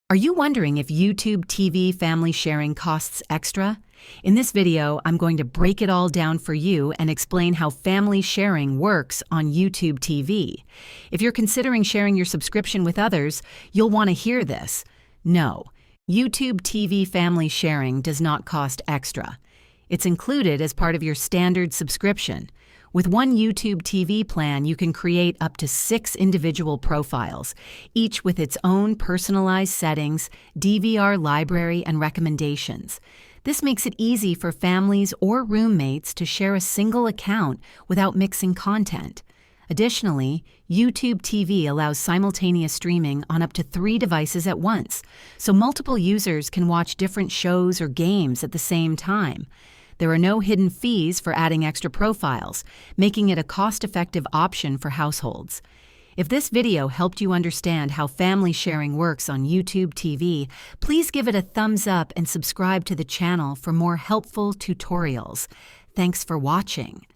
Are you wondering if YouTube TV family sharing costs extra? In this video, I'm going to break it all down for you and explain how family sharing works on YouTube TV. If you're considering sharing your subscription with others, you'll want to hear this. No, YouTube TV family sharing does not cost extra. It's included as part of your standard subscription. With one YouTube TV plan, you can create up to 6 individual profiles, each with its own personalized settings, DVR library, and recommendations. This makes it easy for families or roommates to share a single account without mixing content. Additionally, YouTube TV allows simultaneous streaming on up to 3 devices at once, so multiple users can watch different shows or games at the same time. There are no hidden fees for adding extra profiles, making it a cost-effective option for households. If this video helped you understand how family sharing works on YouTube TV, please give it a thumbs up and subscribe to the channel for more helpful tutorials. Thanks for watching.